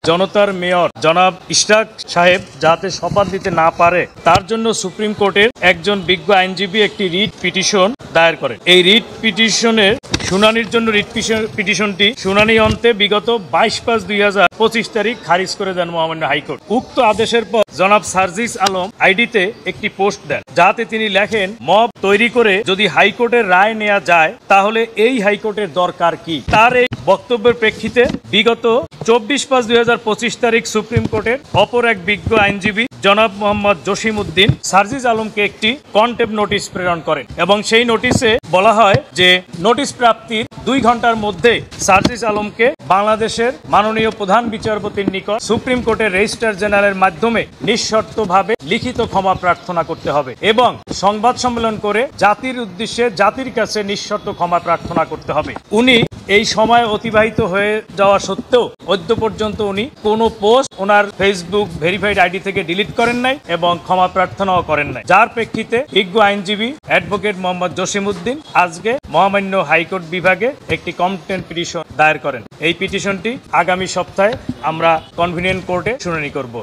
জনতার মেয়র জনাব ইশরাক সাহেব যাতে শপথ দিতে না পারে তার জন্য সুপ্রিম কোর্টের একজন বিজ্ঞ আইনজীবী একটি রিট পিটিশন দায়ের করেন। এই রিট পিটিশনের শুনানির জন্য পিটিশনটি শুনানি অন্তে বিগত 22/5/2025 তারিখ খারিজ করে দেন মহামান্য হাইকোর্ট। উক্ত আদেশের পর জনাব সার্জিস আলম আইডিতে একটি পোস্ট দেন, যাতে তিনি লেখেন, মব তৈরি করে যদি হাইকোর্টের রায় নেওয়া যায় তাহলে এই হাইকোর্টের দরকার কি। তার এই বক্তব্যের প্রেক্ষিতে বিগত 24/5/2025 তারিখ সুপ্রিম কোর্টের অপর এক বিজ্ঞ আইনজীবী জনাব মোহাম্মদ জসিম উদ্দিন সার্জিস আলমকে একটি কন্টেম্প নোটিশ প্রেরণ করেন এবং সেই নোটিশে বলা হয় যে নোটিশ প্রাপ্তির 2 ঘন্টার মধ্যে সার্জিস আলমকে বাংলাদেশের মাননীয় প্রধান বিচারপতির নিকট সুপ্রিম কোর্টের রেজিস্ট্রার জেনারেলের মাধ্যমে নিঃশর্তভাবে লিখিত ক্ষমা প্রার্থনা করতে হবে এবং সংবাদ সম্মেলন করে জাতির উদ্দেশ্যে জাতির কাছে নিঃশর্ত ক্ষমা প্রার্থনা করতে হবে। উনি এই সময় অতিবাহিত হয়ে যাওয়া সত্ত্বেও অদ্য পর্যন্ত উনি কোনো পোস্ট ওনার ফেসবুক ভেরিফাইড আইডি থেকে ডিলিট করেন নাই এবং ক্ষমা প্রার্থনাও করেন নাই, যার প্রেক্ষিতে বিজ্ঞ আইনজীবী অ্যাডভোকেট মোহাম্মদ জসিম উদ্দিন আজকে মহামান্য হাইকোর্ট বিভাগে একটি কমপ্লেন্ট পিটিশন দায়ের করেন। এই পিটিশনটি আগামী সপ্তাহে আমরা কনভিনিয়েন্ট কোর্টে শুনানি করব।